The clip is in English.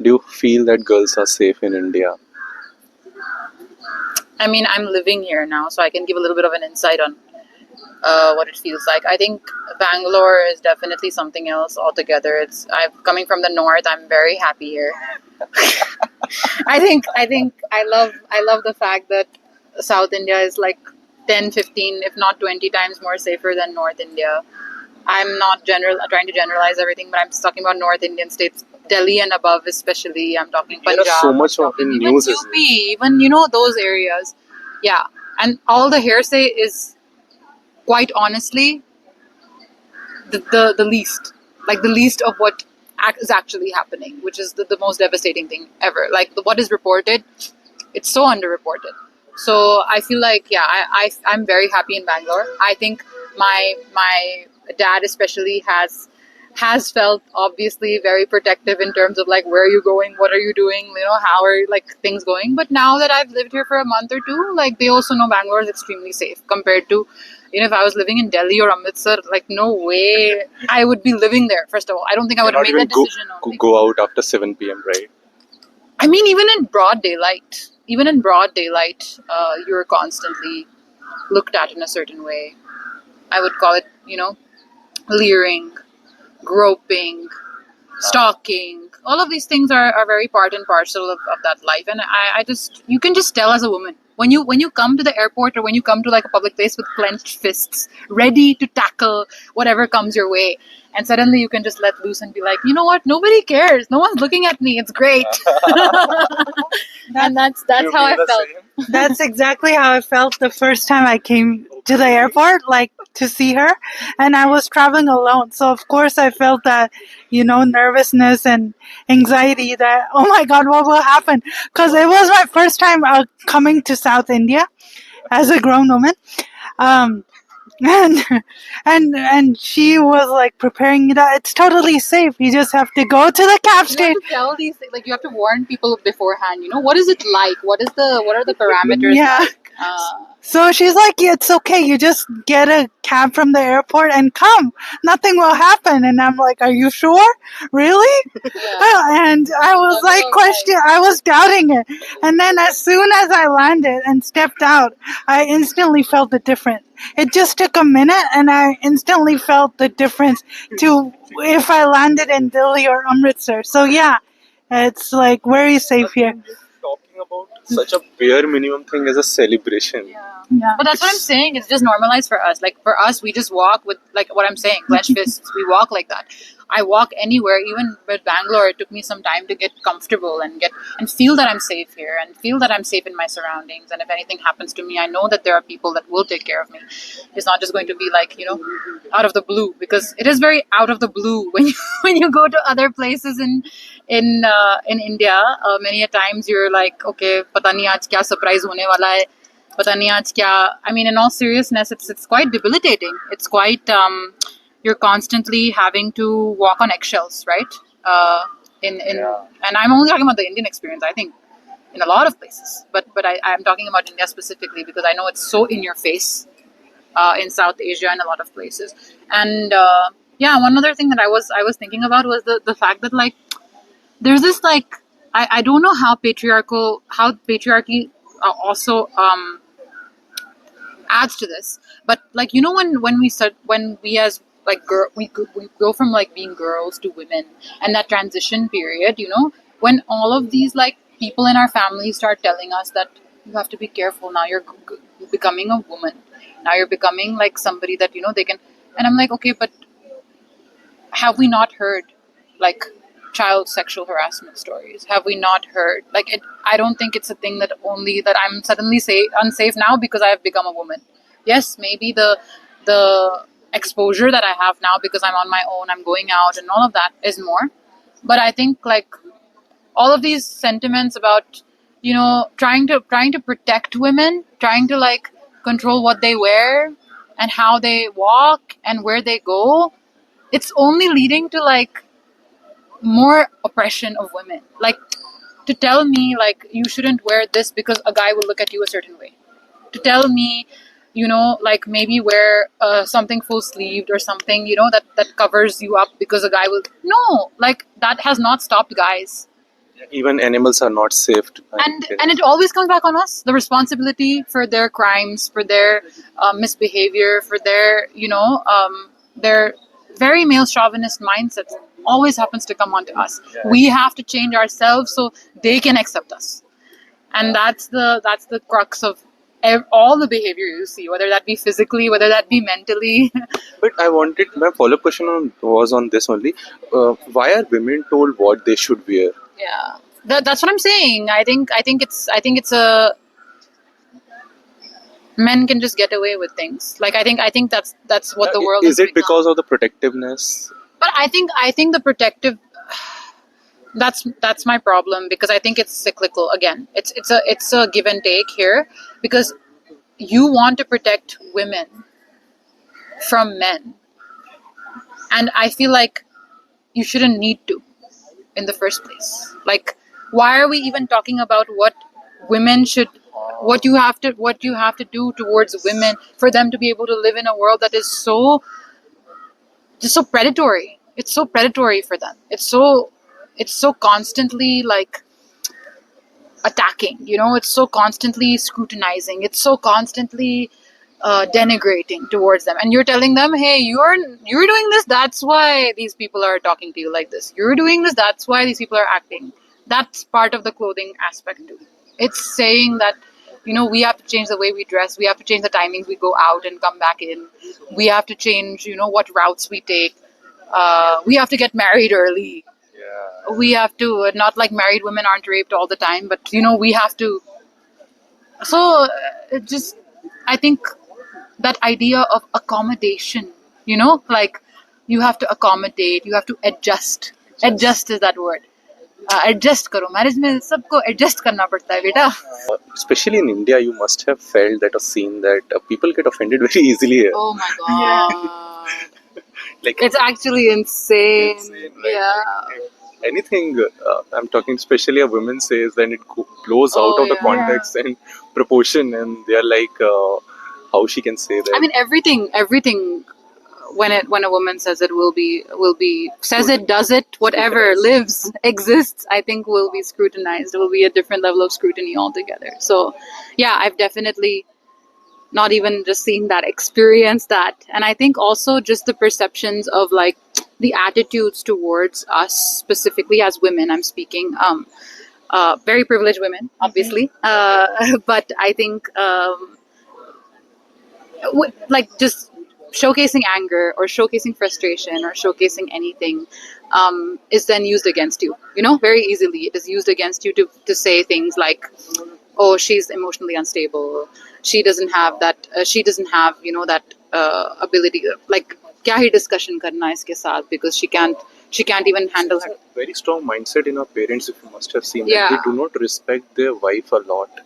Do you feel that girls are safe in India? I mean, I'm living here now, so I can give a little bit of an insight on what it feels like. I think Bangalore is definitely something else altogether. I'm coming from the north. I'm very happy here. I love the fact that South India is like 10, 15, if not 20 times more safer than North India. I'm not trying to generalize everything, but I'm just talking about North Indian states, Delhi and above especially. I'm talking Punjab. So much I'm of in talking news even is UP, even those areas. Yeah, and all the hearsay is quite honestly the least, like the least of what is actually happening, which is the most devastating thing ever. Like what is reported, it's so underreported. So I feel like I'm very happy in Bangalore. I think my dad especially has felt obviously very protective in terms of like, where are you going, what are you doing, how are like things going. But now that I've lived here for a month or two, like they also know Bangalore is extremely safe compared to if I was living in Delhi or Amritsar. Like no way I would be living there. First of all, I don't think I would have made that decision. Go out after 7 p.m., right? I mean, even in broad daylight, you're constantly looked at in a certain way. I would call it, leering, groping, stalking. All of these things are very part and parcel of that life. And you can just tell as a woman. When you come to the airport, or when you come to like a public place with clenched fists, ready to tackle whatever comes your way, and suddenly you can just let loose and be like, you know what? Nobody cares. No one's looking at me. It's great. And that's how I felt. That's exactly how I felt the first time I came to the airport, like to see her. And I was traveling alone. So, of course, I felt that, nervousness and anxiety that, oh my God, what will happen? Because it was my first time coming to South India as a grown woman. And and she was like preparing it out. It's totally safe. You just have to go to the cap You station. have to tell these things, like you have to warn people beforehand. What is it like? What are the parameters like? So she's like, it's okay. You just get a cab from the airport and come. Nothing will happen. And I'm like, are you sure? Really? Yeah. And I was like, I was doubting it. And then as soon as I landed and stepped out, I instantly felt the difference. It just took a minute and I instantly felt the difference to if I landed in Delhi or Amritsar. So yeah, it's like very safe here. Talking about such a bare minimum thing as a celebration. Yeah. But that's what I'm saying. It's just normalized for us. Like for us, we just walk with like what I'm saying, clenched fists. We walk like that. I walk anywhere, even with Bangalore. It took me some time to get comfortable and feel that I'm safe here and feel that I'm safe in my surroundings. And if anything happens to me, I know that there are people that will take care of me. It's not just going to be like out of the blue, because it is very out of the blue when you go to other places in India. Many a times you're like, okay, pata nahi aaj kya surprise hone wala hai. Pata nahi aaj kya. I mean, in all seriousness, it's quite debilitating. It's quite you're constantly having to walk on eggshells, right? And I'm only talking about the Indian experience. I think in a lot of places, but I'm talking about India specifically because I know it's so in your face in South Asia and a lot of places. And one other thing that I was thinking about was the fact that like there's this like I don't know how patriarchy also adds to this, but like when we as like we go from like being girls to women, and that transition period, when all of these like people in our family start telling us that you have to be careful now, you're becoming a woman, now you're becoming like somebody that they can, and I'm like, okay, but have we not heard like child sexual harassment stories? Have we not heard like it? I don't think it's a thing that only that I'm suddenly unsafe now because I have become a woman. Yes, maybe the exposure that I have now because I'm on my own, I'm going out and all of that is more. But I think like all of these sentiments about trying to protect women, trying to like control what they wear and how they walk and where they go, it's only leading to like more oppression of women. Like to tell me like you shouldn't wear this because a guy will look at you a certain way. To tell me, like maybe wear something full sleeved or something, that covers you up because a guy will. No, like that has not stopped guys. Even animals are not safe to And it always comes back on us, the responsibility for their crimes, for their misbehavior, for their their very male chauvinist mindsets always happens to come onto us. We have to change ourselves so they can accept us, and that's the crux of all the behavior you see, whether that be physically, whether that be mentally. But I wanted my follow-up question was on this only. Why are women told what they should wear? Yeah, that's what I'm saying. I think it's a men can just get away with things. Like I think that's what the world Is has it become. because of the protectiveness? But I think the protective, that's my problem, because I think it's cyclical again. It's a give and take here, because you want to protect women from men, and I feel like you shouldn't need to in the first place. Like, why are we even talking about what women should, what you have to do towards women for them to be able to live in a world that is so predatory. It's so predatory for them. It's so constantly like attacking. It's so constantly scrutinizing. It's so constantly denigrating towards them. And you're telling them, hey, you're doing this. That's why these people are talking to you like this. You're doing this. That's why these people are acting. That's part of the clothing aspect too. It's saying that we have to change the way we dress. We have to change the timings we go out and come back in. We have to change what routes we take. We have to get married early. We have to, not like married women aren't raped all the time, but we have to. So it just, I think that idea of accommodation, like you have to accommodate, you have to adjust. Adjust is that word. Adjust करो, marriage में सबको adjust करना पड़ता है बेटा. Especially in India, you must have felt that or seen that people get offended very easily here. Oh my god. Like It's actually insane. insane, like, Yeah. if anything, I'm talking especially a woman says, then it blows out Oh, of the yeah. context and proportion, and they're like, how she can say that? I mean, everything. When a woman says it, will be says it, does it, whatever lives, exists. I think will be scrutinized. It will be a different level of scrutiny altogether. So, yeah, I've definitely not even just seen that, experienced that, and I think also just the perceptions of like the attitudes towards us specifically as women. I'm speaking. Very privileged women, obviously, but I think like just showcasing anger or showcasing frustration or showcasing anything is then used against you, very easily. It is used against you to say things like, oh, she's emotionally unstable, she doesn't have that ability, like kya hi discussion karna iske saath, because she can't even handle her. Very strong mindset in our parents, if you must have seen Yeah. that they do not respect their wife a lot.